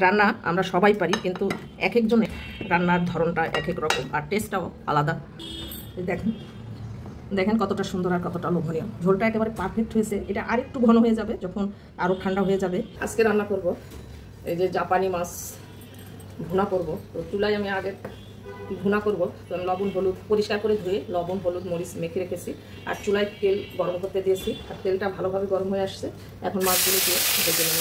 রান্না আমরা সবাই পারি, কিন্তু এক একজনের রান্নার ধরনটা এক এক রকম আর টেস্টটাও আলাদা। দেখেন দেখেন কতটা সুন্দর আর কতটা লোভনীয়। ঝোলটা একেবারে পারফেক্ট হয়েছে। এটা আরেকটু ঘন হয়ে যাবে যখন আরও ঠান্ডা হয়ে যাবে। আজকে রান্না করব এই যে জাপানি মাছ ভুনা করব। তো চুলায় আমি আগে ভুনা করব। তো আমি লবণ হলুদ পরিষ্কার করে ধুয়ে লবণ হলুদ মরিচ মেখে রেখেছি আর চুলায় তেল গরম করতে দিয়েছি। আর তেলটা ভালোভাবে গরম হয়ে আসছে। এখন মাছগুলো দিয়ে ভেজে নেব।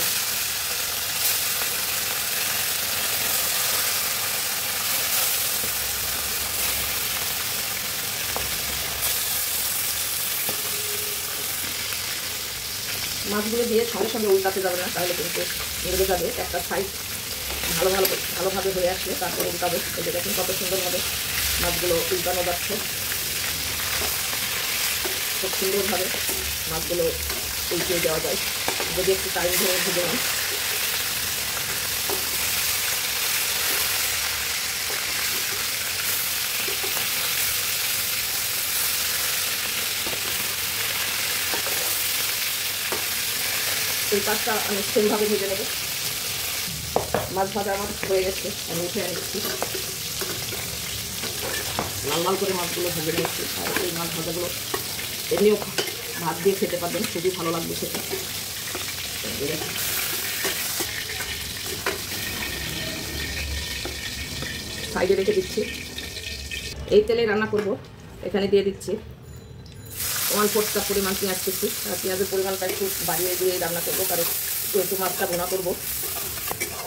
মাছগুলো দিয়ে সঙ্গে সঙ্গে উল্টাতে যাবে না, তাহলে কিন্তু নেড়ে যাবে। একটা সাইড ভালোভাবে হয়ে আসলে তারপরে উল্টাবে। এই যে দেখুন কত সুন্দরভাবে মাছগুলো উল্টানো যাচ্ছে। খুব সুন্দরভাবে মাছগুলো উল্টিয়ে দেওয়া যায় যদি একটু টাইম ধরে ভেজে নেন। এই পাঁচটা আমি সেমভাবে ভেজে নেব। মাছ ভাজা আমার হয়ে গেছে, আমি উঠে নিচ্ছি। লাল লাল করে মাছগুলো ভেজে নিচ্ছি। আর এই মাছ ভাজাগুলো এমনিও ভাত দিয়ে খেতে পারবেন, খুবই ভালো লাগবে সেটা। সাইডে রেখে দিচ্ছি। এই তেলে রান্না করব। এখানে দিয়ে দিচ্ছি 1/4 কাপ পরিমাণ পেঁয়াজ কুচি। আর পেঁয়াজের পরিমাণটা একটু বাড়িয়ে দিয়ে রান্না করবো, কারণ একটু মাছটা ভুনা করবো।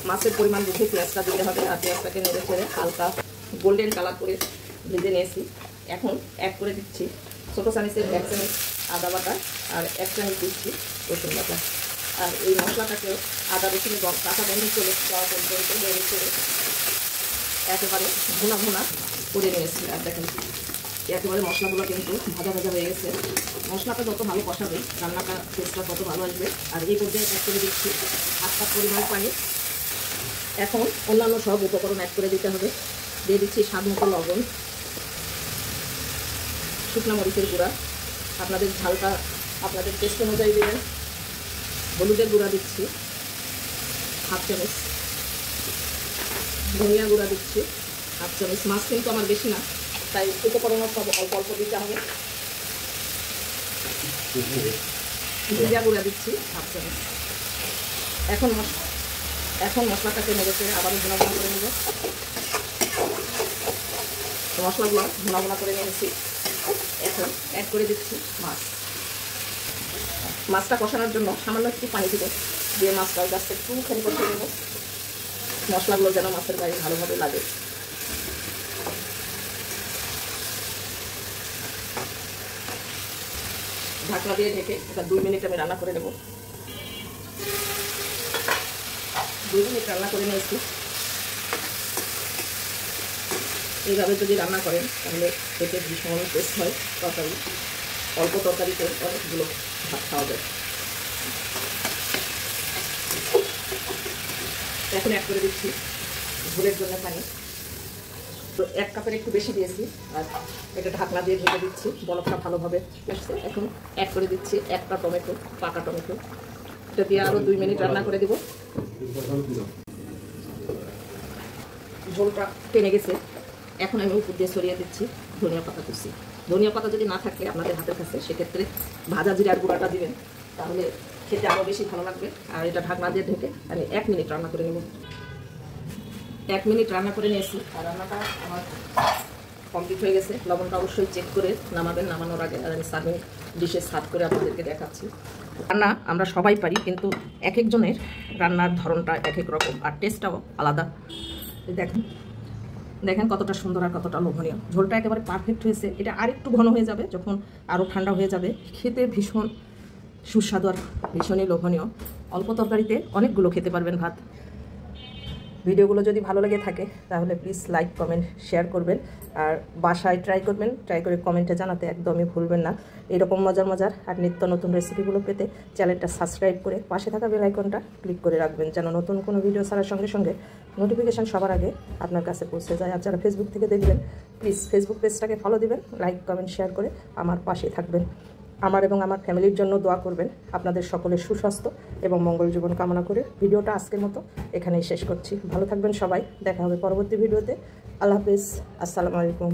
মাছের পরিমাণ বুঝে পেঁয়াজটা দিতে হবে। আর পেঁয়াজটাকে নেড়ে ছেড়ে হালকা গোল্ডেন কালার করে ভেজে নিয়েছি। এখন অ্যাড করে দিচ্ছি ছোটো চামিচের 1 চামচ আদা বাটা আর 1 চামচ দিচ্ছি রসুন বাটা। আর এই মশলাটাকেও আদা রসুনের কাঁচা গন্ধ চলে যাওয়া পর্যন্ত নেড়ে ছেড়ে একেবারে ভুনা করে নিয়েছি। আর দেখেন একেবারে মশলাগুলো কিন্তু ভাজা হয়ে গেছে। মশলাটা যত ভালো কষাবে রান্নাটা টেস্টটা তত ভালো আসবে। আর এই পর্যায়ে অ্যাড করে দিচ্ছি 1 কাপ পরিমাণ পানি। এখন অন্যান্য সব উপকরণ অ্যাড করে দিতে হবে। দিয়ে দিচ্ছি স্বাদ মতো লবণ, শুকনো মরিচের গুঁড়া, আপনাদের ঝালটা আপনাদের টেস্ট অনুযায়ী দেবেন। হলুদের গুঁড়া দিচ্ছি 1/2 চামচ, ধনিয়া গুঁড়া দিচ্ছি 1/2 চামচ। মাছ কিন্তু আমার বেশি না, তাই উপকরণও সব অল্প অল্প দিতে হবে। জিরা গুঁড়া দিচ্ছি 1/2 চামচ। এখন মশলাটাকে নেড়ে চেড়ে আবারও ভুনা করে নেব। মশলাগুলো ভুনা করে নিয়েছি। এখন অ্যাড করে দিচ্ছি মাছটা কষানোর জন্য সামান্য একটু পানি দিয়ে মাছটাও জাস্ট একটুখানি কষিয়ে নেব, মশলাগুলো যেন মাছের গায়ে ভালোভাবে লাগে। ঢাকনা দিয়ে ঢেকে এটা 2 মিনিট আমি রান্না করে নেব। 2 মিনিট রান্না করে নিয়েছি। এইভাবে যদি রান্না করেন তাহলে খেতে ভীষণ টেস্ট হয়। তরকারি অল্প তরকারিতে অনেকগুলো ভাত খাওয়া যায়। এখন অ্যাড করে দিচ্ছি ঝোলের জন্য পানি। তো 1 কাপের একটু বেশি দিয়েছি। আর এটা ঢাকনা দিয়ে ঢেকে দিচ্ছি। বরফটা ভালোভাবে আসছে। এখন অ্যাড করে দিচ্ছি একটা টমেটো, পাকা টমেটো। এটা দিয়ে আরও 2 মিনিট রান্না করে দেব। ঝোলটা টেনে গেছে। এখন আমি উপর দিয়ে ছড়িয়ে দিচ্ছি ধনিয়া পাতা কুচি। ধনিয়া পাতা যদি না থাকে আপনাদের হাতের কাছে, সেক্ষেত্রে ভাজা জিরার গুঁড়াটা দিবেন, তাহলে খেতে আরও বেশি ভালো লাগবে। আর এটা ঢাকনা দিয়ে ঢেকে আমি 1 মিনিট রান্না করে নেব। 1 মিনিট রান্না করে নিয়েছি। আর রান্নাটা আমার কমপ্লিট হয়ে গেছে। লবণটা অবশ্যই চেক করে নামাবেন নামানোর আগে। আর আমি সার্ভিং ডিশে সার্ভ করে আপনাদেরকে দেখাচ্ছি। রান্না আমরা সবাই পারি, কিন্তু এক একজনের রান্নার ধরনটা এক এক রকম আর টেস্টটাও আলাদা। দেখেন কতটা সুন্দর আর কতটা লোভনীয়। ঝোলটা একেবারে পারফেক্ট হয়েছে। এটা আরেকটু ঘন হয়ে যাবে যখন আরও ঠান্ডা হয়ে যাবে। খেতে ভীষণ সুস্বাদু আর ভীষণই লোভনীয়। অল্প তরকারিতে অনেকগুলো খেতে পারবেন ভাত। ভিডিওগুলো যদি ভালো লেগে থাকে তাহলে প্লিজ লাইক কমেন্ট শেয়ার করবেন। আর বাসায় ট্রাই করবেন, ট্রাই করে কমেন্টে জানাতে একদমই ভুলবেন না। এরকম মজার আর নিত্য নতুন রেসিপিগুলো পেতে চ্যানেলটা সাবস্ক্রাইব করে পাশে থাকা বেল আইকনটা ক্লিক করে রাখবেন, যেন নতুন কোনো ভিডিও ছাড়ার সঙ্গে সঙ্গে নোটিফিকেশান সবার আগে আপনার কাছে পৌঁছে যায়। আর যারা ফেসবুক থেকে দেখবেন প্লিজ ফেসবুক পেজটাকে ফলো দিবেন, লাইক কমেন্ট শেয়ার করে আমার পাশে থাকবেন। আমার এবং আমার ফ্যামিলির জন্য দোয়া করবেন। আপনাদের সকলের সুস্বাস্থ্য এবং মঙ্গল জীবন কামনা করে ভিডিওটা আজকের মতো এখানেই শেষ করছি। ভালো থাকবেন সবাই, দেখা হবে পরবর্তী ভিডিওতে। আল্লাহ হাফেজ, আসসালামু আলাইকুম।